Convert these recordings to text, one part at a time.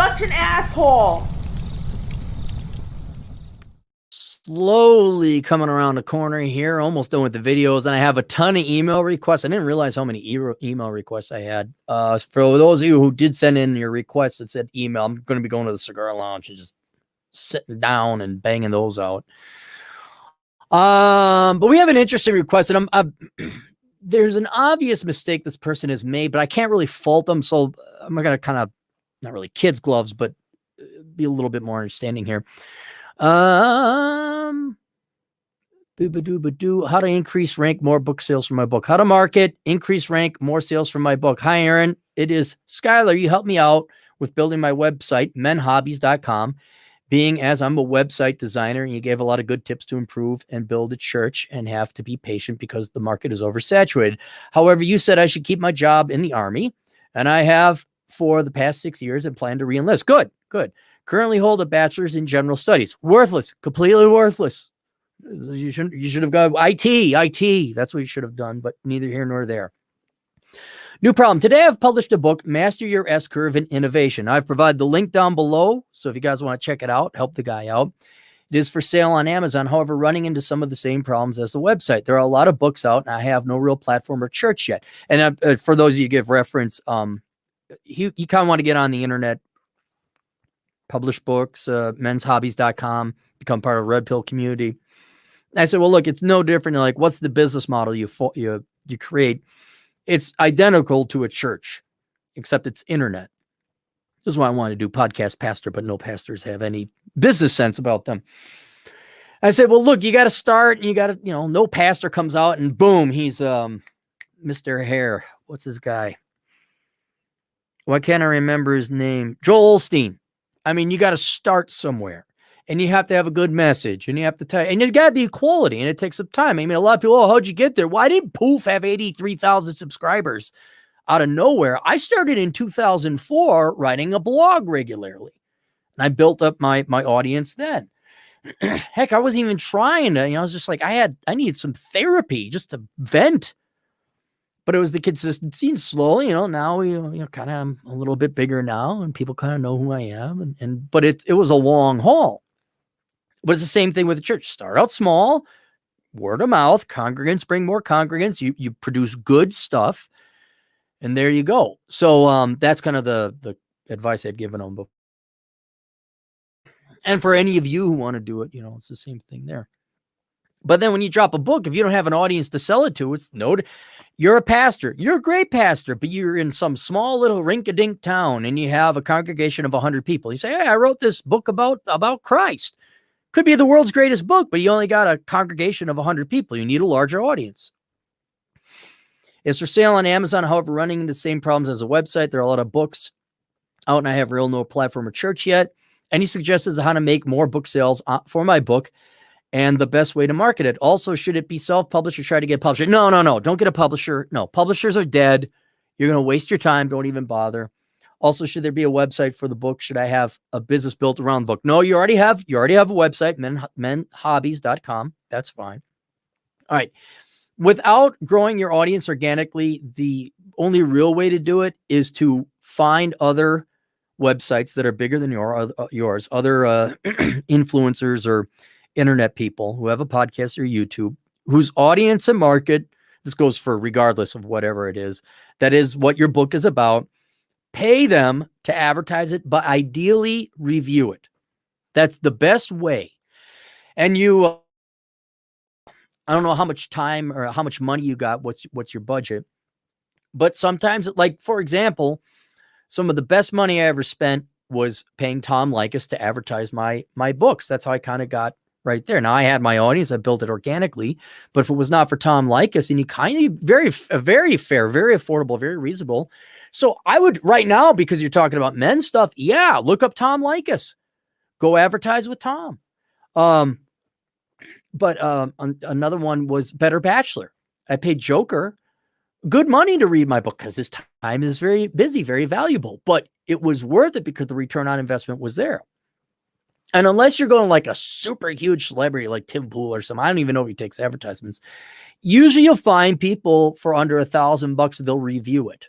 such an asshole. Slowly coming around the corner here, almost done with the videos, and I have a ton of email requests. I didn't realize how many email requests I had. For those of you who did send in your requests that said email, I'm going to be going to the cigar lounge and just sitting down and banging those out. But we have an interesting request, and there's an obvious mistake this person has made, but I can't really fault them, so I'm going to kind of, not really kids gloves, but be a little bit more understanding here. How to increase rank, more book sales for my book. How to market, increase rank, more sales for my book. Hi, Aaron. It is Skylar. You helped me out with building my website, menhobbies.com, being as I'm a website designer, and you gave a lot of good tips to improve and build a church and have to be patient because the market is oversaturated. However, you said I should keep my job in the Army, and I have for the past 6 years and plan to re-enlist. Good. Currently hold a bachelor's in general studies. Worthless, completely worthless. You should have gone IT. That's what you should have done, but neither here nor there. New problem. Today I've published a book, Master Your S-Curve in Innovation. I've provided the link down below, so if you guys want to check it out, help the guy out. It is for sale on Amazon, however, running into some of the same problems as the website. There are a lot of books out, and I have no real platform or church yet. And for those of you to give reference, you kind of want to get on the internet, publish books, menshobbies.com, become part of the Red Pill community. I said, well, look, it's no different than like, what's the business model you create? It's identical to a church, except it's internet. This is why I want to do podcast pastor, but no pastors have any business sense about them. I said, well, look, you got to start, and you got to, no pastor comes out and boom, he's Mr. Hare. What's this guy? Why can't I remember his name? Joel Osteen. I mean, you got to start somewhere, and you have to have a good message, and you have to tell, and you got to be quality, and it takes some time. I mean, a lot of people, oh, how'd you get there? Well, I didn't poof have 83,000 subscribers out of nowhere. I started in 2004 writing a blog regularly, and I built up my audience then. Heck, I wasn't even trying to, I was just like, I needed some therapy just to vent. But it was the consistency, and slowly, now we, kind of, I'm a little bit bigger now, and people kind of know who I am. But it was a long haul. But it's the same thing with the church. Start out small, word of mouth, congregants bring more congregants. You produce good stuff, and there you go. So that's kind of the advice I'd given them. And for any of you who want to do it, it's the same thing there. But then when you drop a book, if you don't have an audience to sell it to, you're a pastor. You're a great pastor, but you're in some small little rink-a-dink town, and you have a congregation of 100 people. You say, hey, I wrote this book about Christ. Could be the world's greatest book, but you only got a congregation of 100 people. You need a larger audience. It's for sale on Amazon, however, running into the same problems as a website. There are a lot of books out, and I have no platform or church yet. Any suggestions on how to make more book sales for my book and the best way to market it? Also, should it be self-published or try to get a publisher? No. Don't get a publisher. No, publishers are dead. You're going to waste your time. Don't even bother. Also, should there be a website for the book? Should I have a business built around the book? No, you already have a website, menhobbies.com. That's fine. All right. Without growing your audience organically, the only real way to do it is to find other websites that are bigger than yours, other influencers or internet people who have a podcast or YouTube, whose audience and market, this goes for regardless of whatever it is, that is what your book is about. Pay them to advertise it, but ideally review it. That's the best way. And I don't know how much time or how much money you got, what's your budget, but sometimes, like, for example, some of the best money I ever spent was paying Tom Likas to advertise my books. That's how I kind of got right there. Now I had my audience, I built it organically, but if it was not for Tom Likas, and he kind of very fair, very affordable, very reasonable. So I would right now, because you're talking about men's stuff. Yeah. Look up Tom Likas, go advertise with Tom. But another one was Better Bachelor. I paid Joker good money to read my book because his time is very busy, very valuable, but it was worth it because the return on investment was there. And unless you're going like a super huge celebrity like Tim Pool or something, I don't even know if he takes advertisements. Usually you'll find people for under $1,000, they'll review it.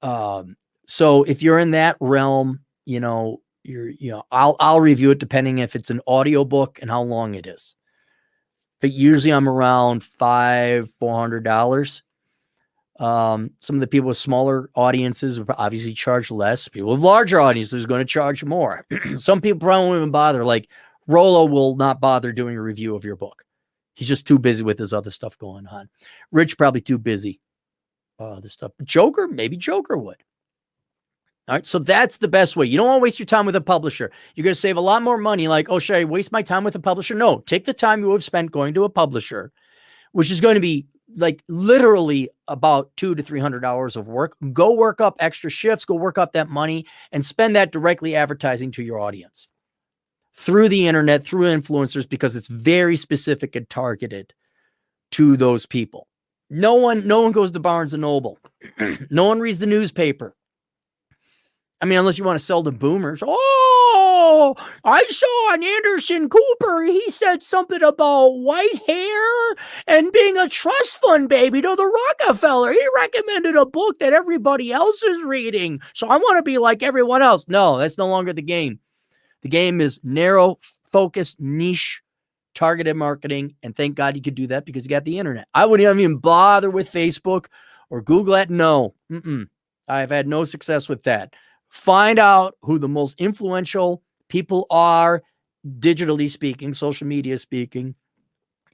So if you're in that realm, I'll review it depending if it's an audiobook and how long it is. But usually I'm around $400. Some of the people with smaller audiences will obviously charge less. People with larger audiences are going to charge more. Some people probably won't even bother. Like Rollo will not bother doing a review of your book. He's just too busy with his other stuff going on. Rich probably too busy. This stuff. But maybe Joker would. All right, so that's the best way. You don't want to waste your time with a publisher. You're going to save a lot more money. Like, oh, should I waste my time with a publisher? No, take the time you have spent going to a publisher, which is going to be like literally about $200 to $300 of work. Go work up extra shifts, go work up that money, and spend that directly advertising to your audience through the internet, through influencers, because it's very specific and targeted to those people. No one goes to Barnes and Noble. No one reads the newspaper. I mean, unless you want to sell to boomers. Oh, I saw on Anderson Cooper, he said something about white hair and being a trust fund baby to the Rockefeller. He recommended a book that everybody else is reading. So I want to be like everyone else. No, that's no longer the game. The game is narrow, focused, niche, targeted marketing. And thank God you could do that because you got the internet. I wouldn't even bother with Facebook or Google it. No, I've had no success with that. Find out who the most influential people are, digitally speaking, social media speaking,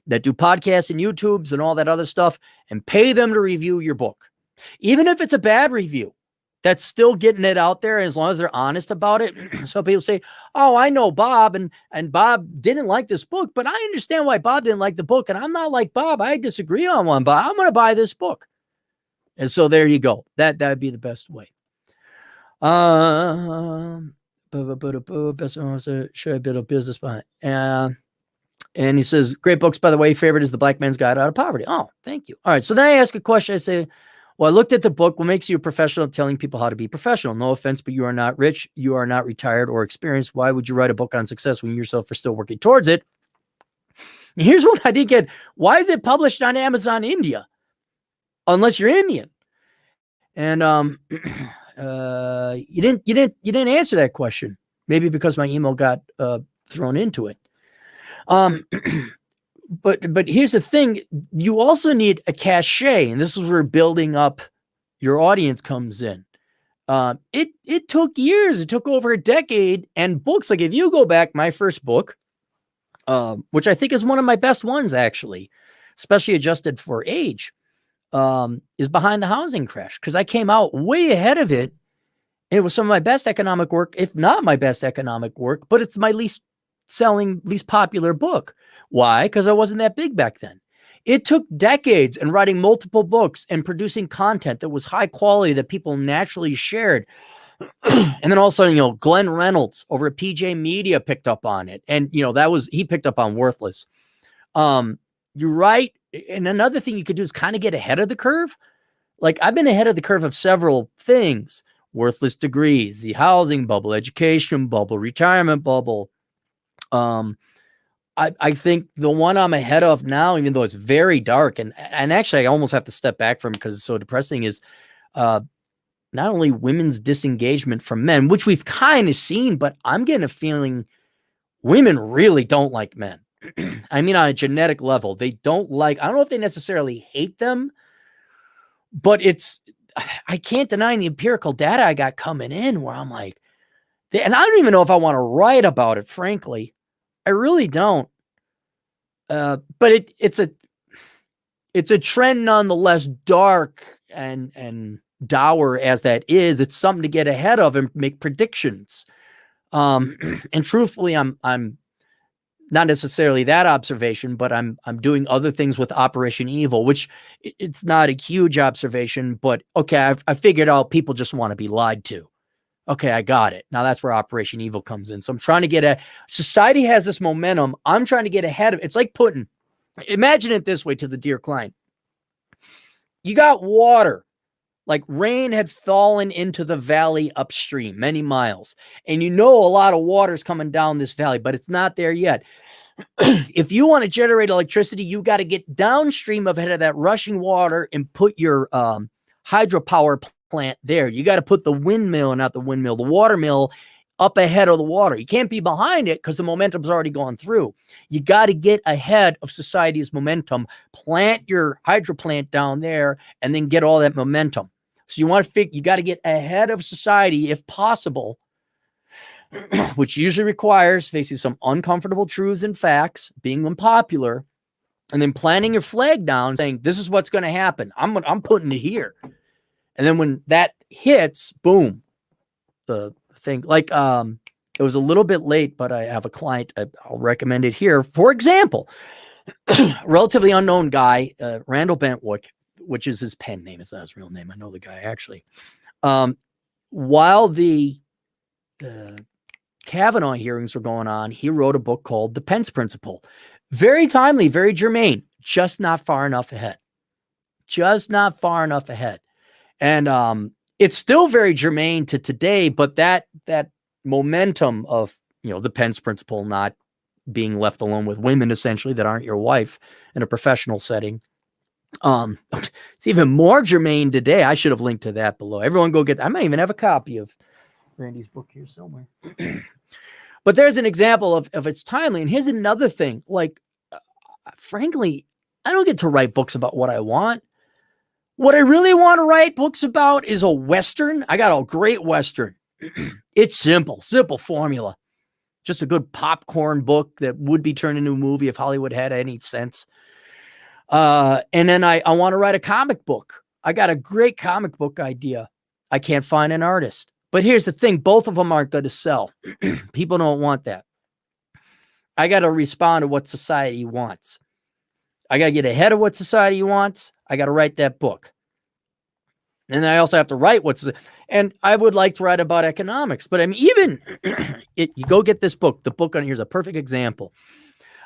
that do podcasts and YouTubes and all that other stuff, and pay them to review your book. Even if it's a bad review, that's still getting it out there as long as they're honest about it. So people say, oh, I know Bob, and Bob didn't like this book, but I understand why Bob didn't like the book, and I'm not like Bob. I disagree on one, but I'm going to buy this book. And so there you go. That would be the best way. Should I build a business behind? And he says, great books, by the way. Favorite is The Black Man's Guide Out of Poverty. Oh, thank you. All right. So then I ask a question. I say, well, I looked at the book. What makes you a professional telling people how to be professional? No offense, but you are not rich. You are not retired or experienced. Why would you write a book on success when you yourself are still working towards it? And here's what I didn't get. Why is it published on Amazon India? Unless you're Indian. And, you didn't answer that question. Maybe because my email got thrown into it. But here's the thing: you also need a cachet, and this is where building up your audience comes in. It took years. It took over a decade. And books, like if you go back, my first book, which I think is one of my best ones, actually, especially adjusted for age, is Behind the Housing Crash, because I came out way ahead of it. It was some of my best economic work, if not my best economic work, but it's my least selling, least popular book. Why? Because I wasn't that big back then. It took decades and writing multiple books and producing content that was high quality that people naturally shared. And then all of a sudden, Glenn Reynolds over at PJ Media picked up on it. And, he picked up on Worthless. You're right. And another thing you could do is kind of get ahead of the curve. Like I've been ahead of the curve of several things: Worthless Degrees, the housing bubble, education bubble, retirement bubble. I think the one I'm ahead of now, even though it's very dark, and actually I almost have to step back from it because it's so depressing, is not only women's disengagement from men, which we've kind of seen, but I'm getting a feeling women really don't like men. I mean, on a genetic level, they don't like, I don't know if they necessarily hate them, but I can't deny the empirical data I got coming in where I'm like, and I don't even know if I want to write about it, frankly. I really don't. But it's a trend nonetheless, dark and dour as that is. It's something to get ahead of and make predictions. And truthfully, I'm not necessarily that observation, but I'm doing other things with Operation Evil, which it's not a huge observation, but okay, I figured out people just want to be lied to. Okay, I got it. Now that's where Operation Evil comes in. So I'm trying to get society has this momentum. I'm trying to get ahead of it. It's like imagine it this way to the dear client. You got water, like rain had fallen into the valley upstream many miles. And a lot of water is coming down this valley, but it's not there yet. If you want to generate electricity, you got to get downstream of that rushing water and put your hydropower plant there. You got to put the windmill, not the windmill, the water mill up ahead of the water. You can't be behind it because the momentum's already gone through. You got to get ahead of society's momentum, plant your hydro plant down there, and then get all that momentum. So you want to you got to get ahead of society if possible, which usually requires facing some uncomfortable truths and facts, being unpopular, and then planting your flag down, saying, this is what's going to happen. I'm putting it here. And then when that hits, boom, the thing, like, it was a little bit late, but I have a client, I'll recommend it here. For example, relatively unknown guy, Randall Bentwick, which is his pen name. It's not his real name. I know the guy actually. While the Kavanaugh hearings were going on, he wrote a book called The Pence Principle. Very timely, very germane, just not far enough ahead. Just not far enough ahead. And it's still very germane to today, but that momentum of, the Pence Principle not being left alone with women essentially that aren't your wife in a professional setting. It's even more germane today. I should have linked to that below. Everyone go get, I might even have a copy of Randy's book here somewhere. But there's an example of it's timely. And here's another thing. Like, frankly, I don't get to write books about what I want. What I really want to write books about is a Western. I got a great Western. It's simple formula. Just a good popcorn book that would be turned into a movie if Hollywood had any sense. And then I want to write a comic book. I got a great comic book idea. I can't find an artist. But here's the thing. Both of them aren't going to sell. People don't want that. I got to respond to what society wants. I got to get ahead of what society wants. I got to write that book. And I also have to write and I would like to write about economics, but I mean, even you go get this book, the book on here's a perfect example.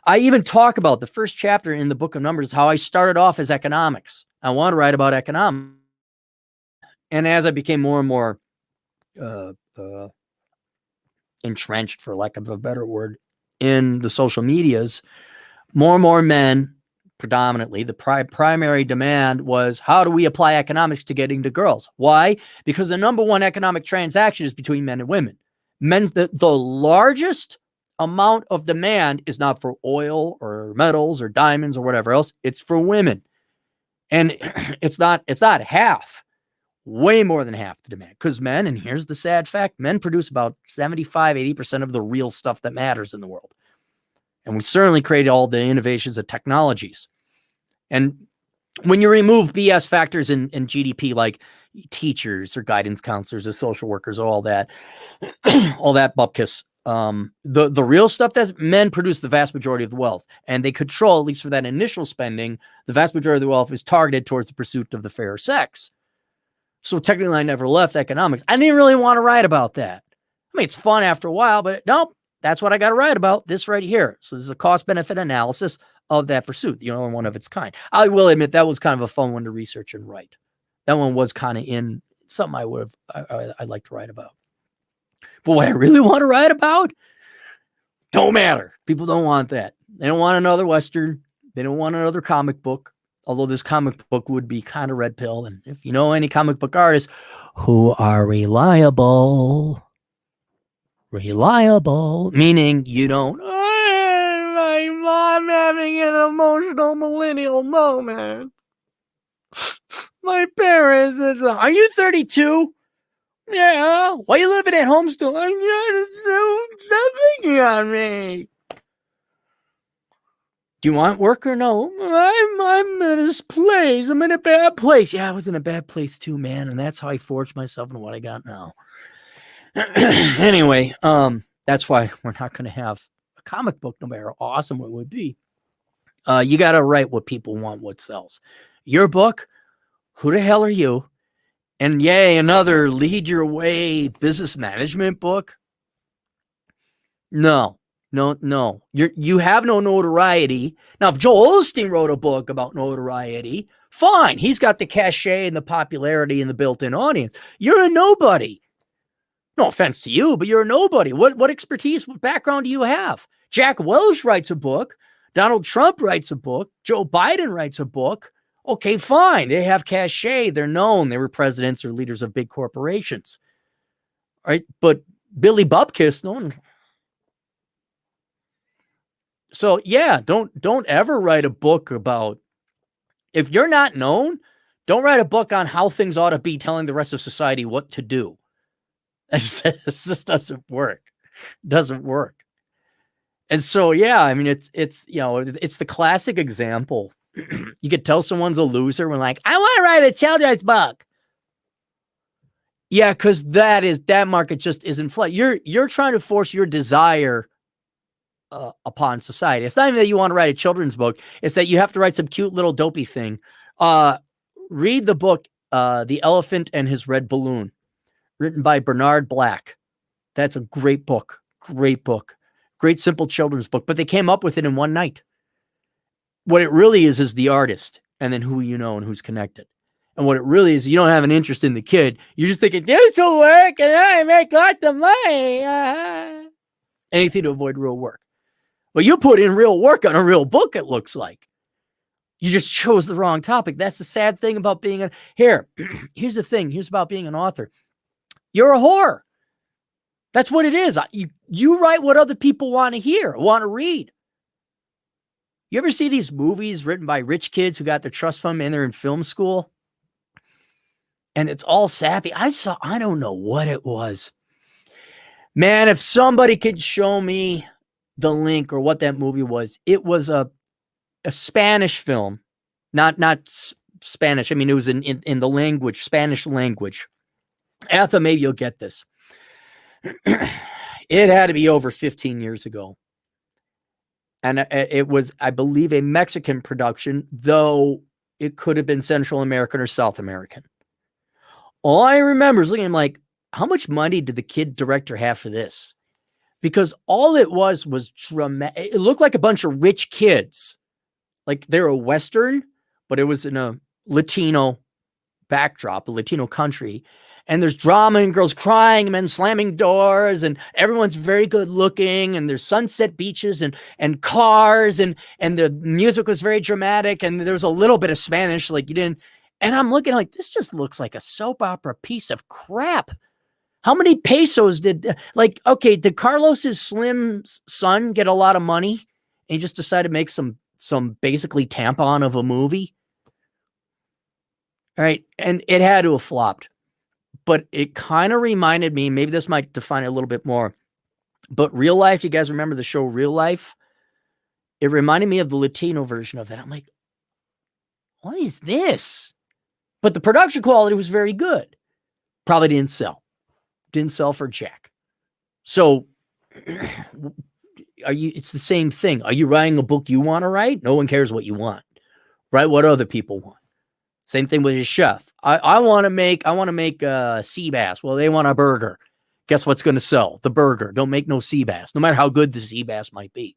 I even talk about the first chapter in the book of Numbers, how I started off as economics. I want to write about economics. And as I became more and more entrenched, for lack of a better word, in the social medias, more and more men, predominantly, the primary demand was, how do we apply economics to getting to girls? Why? Because the number one economic transaction is between men and women. The largest amount of demand is not for oil or metals or diamonds or whatever else. It's for women. And it's not half, way more than half the demand. Because men, and here's the sad fact, men produce about 75-80% of the real stuff that matters in the world. And we certainly created all the innovations of technologies. And when you remove BS factors in GDP, like teachers or guidance counselors or social workers, all that bupkis, the real stuff that men produce the vast majority of the wealth, and they control, at least for that initial spending, the vast majority of the wealth is targeted towards the pursuit of the fairer sex. So technically I never left economics. I didn't really want to write about that. I mean, it's fun after a while, but nope. That's what I got to write about, this right here. So this is a cost-benefit analysis of that pursuit, the only one of its kind. I will admit that was kind of a fun one to research and write. That one was kind of in something I'd like to write about. But what I really want to write about, don't matter. People don't want that. They don't want another Western. They don't want another comic book, although this comic book would be kind of red pill. And if you know any comic book artists who are reliable, meaning you don't, I'm having an emotional millennial moment. My parents, are you 32? Yeah. Why are you living at home still? I'm thinking on me. Do you want work or no? I'm in this place. I'm in a bad place. Yeah, I was in a bad place too, man. And that's how I forged myself into what I got now. Anyway, that's why we're not going to have a comic book, no matter how awesome it would be. You got to write what people want, what sells. Your book, who the hell are you? And yay, another lead your way business management book. No. You have no notoriety. Now, if Joel Osteen wrote a book about notoriety, fine. He's got the cachet and the popularity and the built-in audience. You're a nobody. No offense to you, but you're a nobody. What expertise, what background do you have? Jack Welch writes a book. Donald Trump writes a book. Joe Biden writes a book. Okay, fine. They have cachet. They're known. They were presidents or leaders of big corporations. All right. But Billy Bupkis. No one. So yeah, don't ever write a book about, if you're not known, don't write a book on how things ought to be, telling the rest of society what to do. It just doesn't work. Doesn't work. And so, yeah, I mean, it's it's the classic example. You could tell someone's a loser when, like, I want to write a children's book. Yeah, because that market just isn't flat. You're trying to force your desire upon society. It's not even that you want to write a children's book. It's that you have to write some cute little dopey thing. Read the book, The Elephant and His Red Balloon, written by Bernard Black. That's a great book. Great book. Great simple children's book. But they came up with it in one night. What it really is the artist, and then who you know and who's connected. And what it really is, you don't have an interest in the kid. You're just thinking, this will work and I make lots of money. Anything to avoid real work. Well, you put in real work on a real book, it looks like. You just chose the wrong topic. That's the sad thing about being here's the thing. Here's about being an author. You're a whore. That's what it is. You write what other people want to hear, want to read. You ever see these movies written by rich kids who got their trust fund and they're in film school? And it's all sappy. I don't know what it was. Man, if somebody could show me the link or what that movie was, it was a Spanish film, not Spanish. I mean, it was in the language, Spanish language. Atha, maybe you'll get this. It had to be over 15 years ago. And it was, I believe, a Mexican production, though it could have been Central American or South American. All I remember is looking at him like, how much money did the kid director have for this? Because all it was dramatic. It looked like a bunch of rich kids. Like they're a Western, but it was in a Latino backdrop, a Latino country. And there's drama and girls crying and men slamming doors and everyone's very good looking and there's sunset beaches and cars and the music was very dramatic and there was a little bit of Spanish like you didn't. And I'm looking like, this just looks like a soap opera piece of crap. How many pesos did Carlos's slim son get a lot of money and he just decided to make some basically tampon of a movie? All right. And it had to have flopped. But it kind of reminded me, maybe this might define it a little bit more, but Real Life, you guys remember the show Real Life? It reminded me of the Latino version of that. I'm like, what is this? But the production quality was very good. Probably didn't sell. Didn't sell for jack. So it's the same thing. Are you writing a book you want to write? No one cares what you want. Write what other people want. Same thing with a chef. I want to make sea bass. Well, they want a burger. Guess what's going to sell? The burger. Don't make no sea bass, no matter how good the sea bass might be.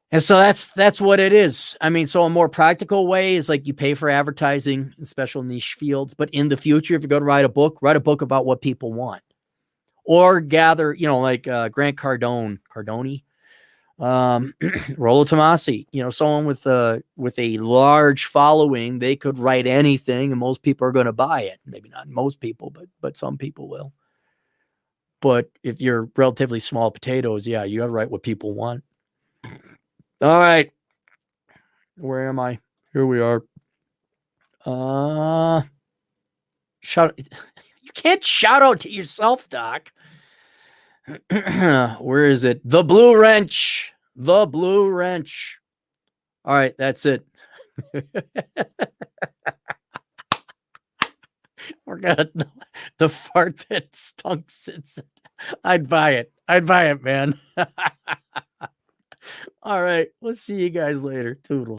And so that's what it is. I mean, so a more practical way is like you pay for advertising in special niche fields. But in the future, if you're going to write a book about what people want. Or gather, like Grant Cardone, Rollo Tomasi, someone with a large following. They could write anything and most people are going to buy it. Maybe not most people, but some people will. But if you're relatively small potatoes, yeah, you got to write what people want. All right. Where am I? Here we are. You can't shout out to yourself, Doc. Where is it? The Blue Wrench. The Blue Wrench. All right, that's it. We're gonna the fart that stunk since. I'd buy it, man. All right, we'll see you guys later. Toodles.